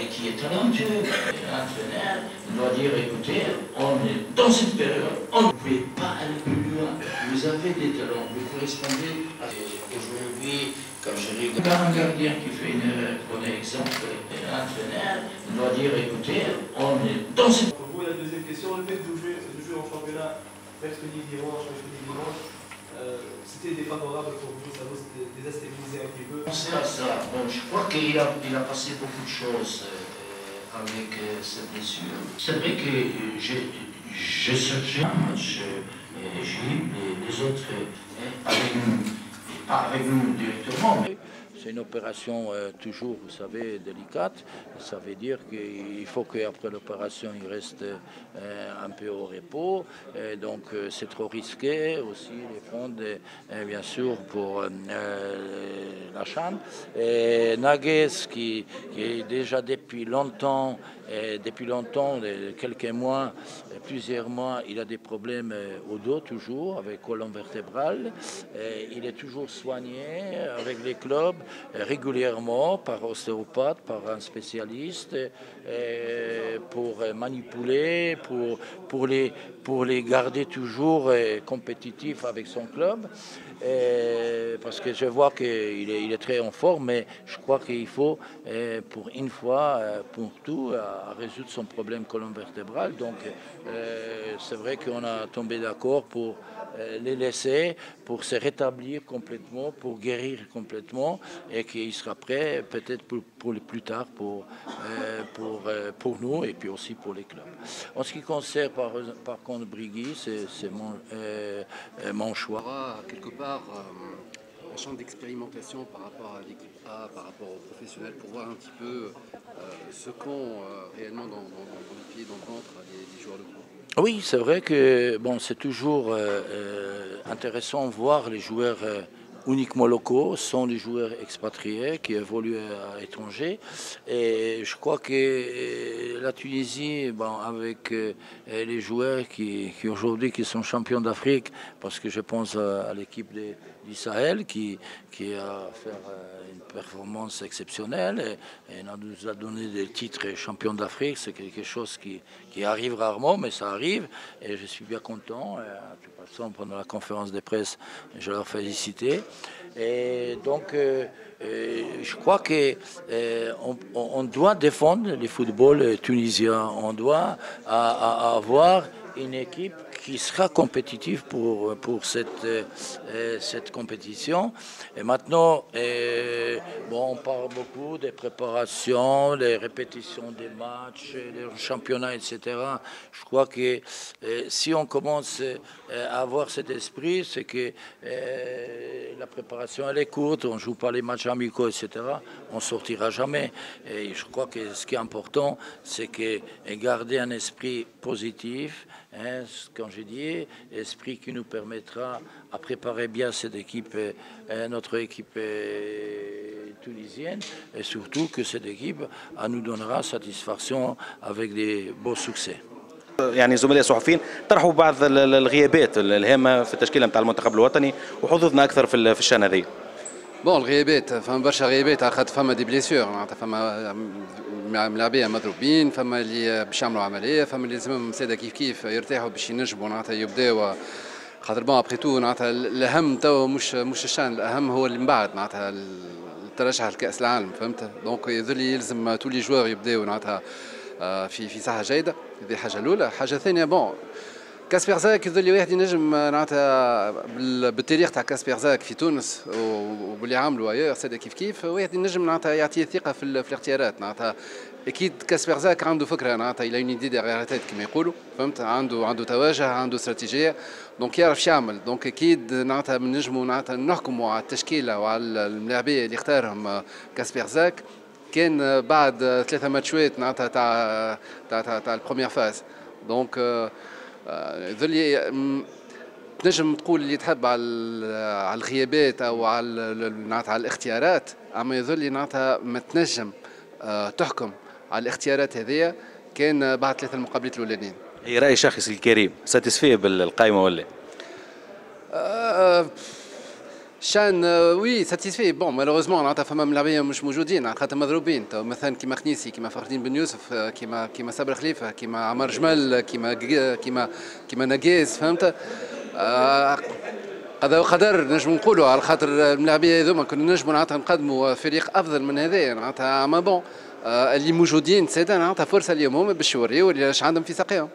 qui est talentueux. L'entraîneur doit dire, écoutez, on est dans cette période, on ne peut pas aller plus loin. Vous avez des talents, vous correspondez à... Aujourd'hui, quand je regarde un gardien qui fait une erreur, bon exemple, l'entraîneur doit dire, écoutez, on est dans cette... Pour vous, la deuxième question, le fait de jouer en championnat mercredi, dimanche, c'était défavorable pour vous, ça vous déstabilisait un petit peu? C'est à ça. Bon, je crois qu'il a passé beaucoup de choses avec cette blessure. C'est vrai que j'ai cherché un match, j'ai eu les autres avec nous, pas avec nous directement, mais c'est une opération toujours, vous savez, délicate. Ça veut dire qu'il faut qu'après l'opération, il reste un peu au repos. Donc c'est trop risqué aussi les prendre, bien sûr, pour la chambre. Naguez, qui est déjà depuis longtemps, quelques mois, plusieurs mois, il a des problèmes au dos toujours, avec colonne vertébrale. Il est toujours soigné avec les clubs régulièrement par ostéopathe, par un spécialiste, pour manipuler, pour les garder toujours compétitifs avec son club. Parce que je vois qu'il est très en forme, mais je crois qu'il faut, pour une fois, pour tout, résoudre son problème colonne vertébrale. Donc, c'est vrai qu'on a tombé d'accord pour les laisser, pour se rétablir complètement, pour guérir complètement, et qu'il sera prêt peut-être pour le plus tard pour nous et puis aussi pour les clubs. En ce qui concerne par contre Brigui, c'est mon choix. Quelque part un champ d'expérimentation par rapport à l'équipe A, par rapport aux professionnels, pour voir un petit peu ce qu'ont réellement dans le pied, dans le ventre les joueurs locaux. Oui, c'est vrai que bon, c'est toujours intéressant de voir les joueurs uniquement locaux, sont les joueurs expatriés qui évoluent à l'étranger. Et je crois que la Tunisie, bon, avec les joueurs qui aujourd'hui qui sont champions d'Afrique, parce que je pense à l'équipe du Sahel qui a fait une performance exceptionnelle et nous a donné des titres champions d'Afrique. C'est quelque chose qui arrive rarement, mais ça arrive et je suis bien content. De toute façon, pendant la conférence de presse, je leur félicite. Et donc, je crois qu'on doit défendre le football tunisien. On doit avoir une équipe qui sera compétitive pour cette compétition. Et maintenant, bon, on parle beaucoup des préparations, des répétitions des matchs, des championnats, etc. Je crois que si on commence à avoir cet esprit, c'est que la préparation elle est courte, on ne joue pas les matchs amicaux, etc. On ne sortira jamais. Et je crois que ce qui est important, c'est que garder un esprit positif, hein, comme j'ai dit, esprit qui nous permettra à préparer bien cette équipe, notre équipe tunisienne, et surtout que cette équipe nous donnera satisfaction avec des beaux succès. يعني زملاء صحفيين طرحوا بعض الغيابات الهامه في التشكيله نتاع المنتخب الوطني وحظوظنا اكثر في الشان هذه. بون الغيابات فما برشا غيابات على خاطر فما دي بليسيور معناتها فما ملاعبيه مضروبين، فما اللي باش يعملوا عمليه، فما اللي لازمهم ساده كيف يرتاحوا باش ينجموا معناتها يبداو خاطر بون ابخي تو معناتها الاهم تو مش الشان، الاهم هو اللي من بعد معناتها الترشح لكاس العالم فهمت. دونك يظل يلزم تو لي جوار يبداو معناتها في صحه جيده، هذه الحاجه الاولى. الحاجه الثانيه بون كاسبير زاك يظل واحد ينجم معناتها بالتاريخ تاع كاسبير زاك في تونس وباللي عملوا ايور ساده كيف واحد ينجم معناتها يعطيه ثقه في الاختيارات. معناتها اكيد كاسبير زاك عنده فكره معناتها الى اون ايدي ديغيغ تيت كما يقولوا فهمت، عنده توجه، عنده استراتيجيه، دونك يعرف شو يعمل. دونك اكيد معناتها نجموا معناتها نحكموا على التشكيله وعلى الملاعبيه اللي اختارهم كاسبير زاك كان بعد 3 ماتشات معناتها تاع البروميير فاز. دونك يظل تنجم تقول اللي تحب على الغيابات او على معناتها على الاختيارات، اما يظل معناتها ما تنجم تحكم على الاختيارات هذيا كان بعد 3 المقابلات الاولانيين. اي راي شخصي الكريم ساتيسفي بالقائمه ولا؟ شان وي ساتيسفي بون مالوغوزمون معناتها فما ملاعبيه مش موجودين خاطر مضروبين مثلا كيما خنيسي كيما فخر الدين بن يوسف كيما صبر خليفه كيما عمر جمل كيما نقيس فهمت قضاء وقدر نجم نقولوا على خاطر الملاعبيه هذوما كنا نجموا معناتها نقدموا فريق افضل من هذايا معناتها ما بون اللي موجودين ساده معناتها فرصه اليوم هما باش يوريو اش عندهم في ساقيهم.